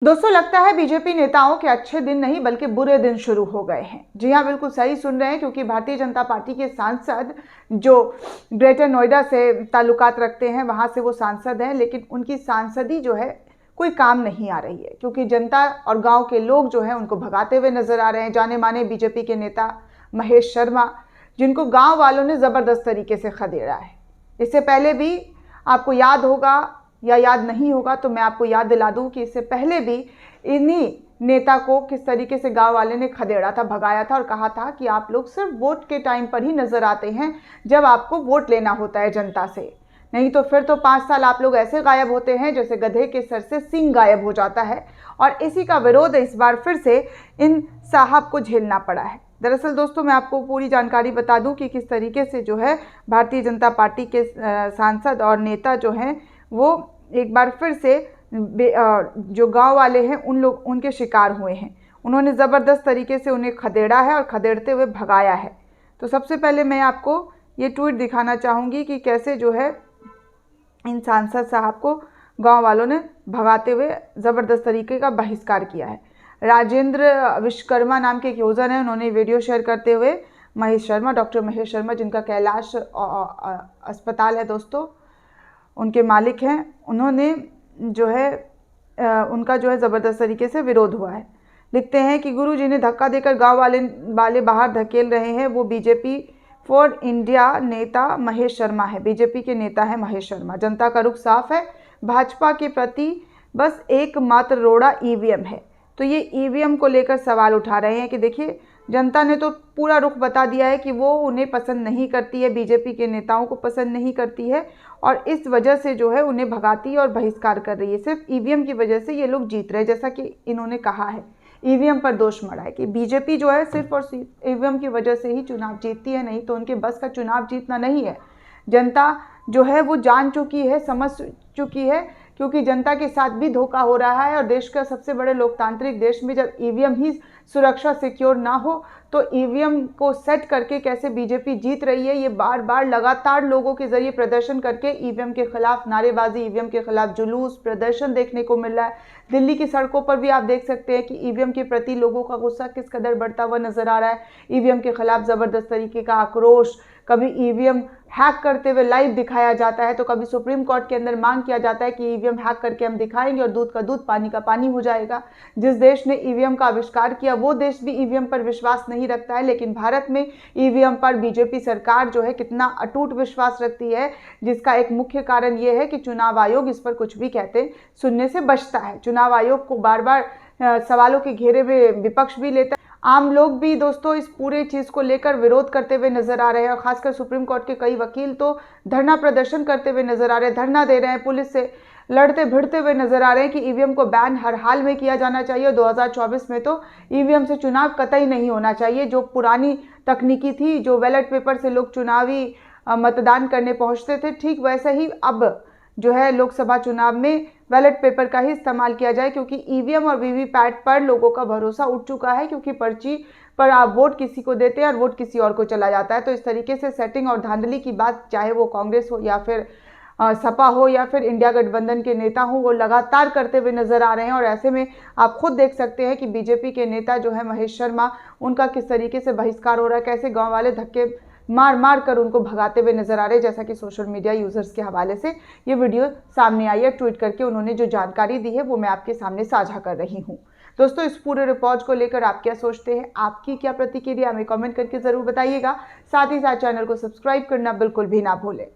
दोस्तों, लगता है बीजेपी नेताओं के अच्छे दिन नहीं बल्कि बुरे दिन शुरू हो गए हैं। जी हाँ, बिल्कुल सही सुन रहे हैं, क्योंकि भारतीय जनता पार्टी के सांसद जो ग्रेटर नोएडा से ताल्लुकात रखते हैं, वहाँ से वो सांसद हैं, लेकिन उनकी सांसदी जो है कोई काम नहीं आ रही है, क्योंकि जनता और गांव के लोग जो हैं उनको भगाते हुए नजर आ रहे हैं। जाने माने बीजेपी के नेता महेश शर्मा, जिनको गाँव वालों ने ज़बरदस्त तरीके से खदेड़ा है। इससे पहले भी आपको याद होगा या याद नहीं होगा तो मैं आपको याद दिला दूं कि इससे पहले भी इन्हीं नेता को किस तरीके से गांव वाले ने खदेड़ा था, भगाया था और कहा था कि आप लोग सिर्फ वोट के टाइम पर ही नजर आते हैं, जब आपको वोट लेना होता है जनता से, नहीं तो फिर तो 5 साल आप लोग ऐसे गायब होते हैं जैसे गधे के सर से सींग गायब हो जाता है। और इसी का विरोध इस बार फिर से इन साहब को झेलना पड़ा है। दरअसल दोस्तों, मैं आपको पूरी जानकारी बता दूं कि किस तरीके से जो है भारतीय जनता पार्टी के सांसद और नेता जो हैं वो एक बार फिर से जो गांव वाले हैं उनके शिकार हुए हैं। उन्होंने ज़बरदस्त तरीके से उन्हें खदेड़ा है और खदेड़ते हुए भगाया है। तो सबसे पहले मैं आपको ये ट्वीट दिखाना चाहूँगी कि कैसे जो है इन सांसद साहब को गांव वालों ने भगाते हुए ज़बरदस्त तरीके का बहिष्कार किया है। राजेंद्र विश्वकर्मा नाम के एक यूज़र हैं, उन्होंने वीडियो शेयर करते हुए महेश शर्मा, डॉक्टर महेश शर्मा, जिनका कैलाश अस्पताल है दोस्तों, उनके मालिक हैं, उन्होंने जो है उनका जो है ज़बरदस्त तरीके से विरोध हुआ है। लिखते हैं कि गुरु जी ने धक्का देकर गांव वाले बाहर धकेल रहे हैं, वो बीजेपी फॉर इंडिया नेता महेश शर्मा है। बीजेपी के नेता है महेश शर्मा। जनता का रुख साफ है, भाजपा के प्रति बस एकमात्र रोड़ा ईवीएम है। तो ये ईवीएम को लेकर सवाल उठा रहे हैं कि देखिए, जनता ने तो पूरा रुख बता दिया है कि वो उन्हें पसंद नहीं करती है, बीजेपी के नेताओं को पसंद नहीं करती है, और इस वजह से जो है उन्हें भगाती और बहिष्कार कर रही है। सिर्फ ईवीएम की वजह से ये लोग जीत रहे हैं, जैसा कि इन्होंने कहा है। ईवीएम पर दोष मढ़ा है कि बीजेपी जो है सिर्फ और सिर्फ ईवीएम की वजह से ही चुनाव जीतती है, नहीं तो उनके बस का चुनाव जीतना नहीं है। जनता जो है वो जान चुकी है, समझ चुकी है, क्योंकि जनता के साथ भी धोखा हो रहा है। और देश का सबसे बड़े लोकतांत्रिक देश में जब ईवीएम ही सुरक्षा सिक्योर ना हो तो ईवीएम को सेट करके कैसे बीजेपी जीत रही है। ये बार बार लगातार लोगों के जरिए प्रदर्शन करके ईवीएम के खिलाफ नारेबाजी, ईवीएम के खिलाफ जुलूस प्रदर्शन देखने को मिल रहा है। दिल्ली की सड़कों पर भी आप देख सकते हैं कि ईवीएम के प्रति लोगों का गुस्सा किस कदर बढ़ता हुआ नजर आ रहा है। ईवीएम के खिलाफ जबरदस्त तरीके का आक्रोश, कभी ईवीएम हैक करते हुए लाइव दिखाया जाता है, तो कभी सुप्रीम कोर्ट के अंदर मांग किया जाता है कि ईवीएम हैक करके हम दिखाएंगे और दूध का दूध पानी का पानी हो जाएगा। जिस देश ने ईवीएम का आविष्कार किया वो देश भी ईवीएम पर विश्वास नहीं रखता है, लेकिन भारत में ईवीएम पर बीजेपी सरकार जो है कितना अटूट विश्वास रखती है, जिसका एक मुख्य कारण ये है कि चुनाव आयोग इस पर कुछ भी कहते सुनने से बचता है। चुनाव आयोग को बार बार सवालों के घेरे में विपक्ष भी लेता है। आम लोग भी दोस्तों इस पूरे चीज़ को लेकर विरोध करते हुए नजर आ रहे हैं, और खासकर सुप्रीम कोर्ट के कई वकील तो धरना प्रदर्शन करते हुए नजर आ रहे हैं, धरना दे रहे हैं, पुलिस से लड़ते भिड़ते हुए नजर आ रहे हैं कि ईवीएम को बैन हर हाल में किया जाना चाहिए। 2024 में तो ईवीएम से चुनाव कतई नहीं होना चाहिए। जो पुरानी तकनीकी थी, जो बैलेट पेपर से लोग चुनावी मतदान करने पहुंचते थे, ठीक वैसे ही अब जो है लोकसभा चुनाव में बैलेट पेपर का ही इस्तेमाल किया जाए, क्योंकि ईवीएम और वीवीपैट पर लोगों का भरोसा उठ चुका है, क्योंकि पर्ची पर आप वोट किसी को देते हैं और वोट किसी और को चला जाता है। तो इस तरीके से सेटिंग और धांधली की बात, चाहे वो कांग्रेस हो या फिर सपा हो या फिर इंडिया गठबंधन के नेता हो, वो लगातार करते हुए नजर आ रहे हैं। और ऐसे में आप खुद देख सकते हैं कि बीजेपी के नेता जो है महेश शर्मा, उनका किस तरीके से बहिष्कार हो रहा है, कैसे गाँव वाले धक्के मार मार कर उनको भगाते हुए नजर आ रहे हैं। जैसा कि सोशल मीडिया यूजर्स के हवाले से ये वीडियो सामने आई है, ट्वीट करके उन्होंने जो जानकारी दी है वो मैं आपके सामने साझा कर रही हूँ। दोस्तों, इस पूरे रिपोर्ट को लेकर आप क्या सोचते हैं, आपकी क्या प्रतिक्रिया, हमें कमेंट करके जरूर बताइएगा। साथ ही साथ चैनल को सब्सक्राइब करना बिल्कुल भी ना भूलें।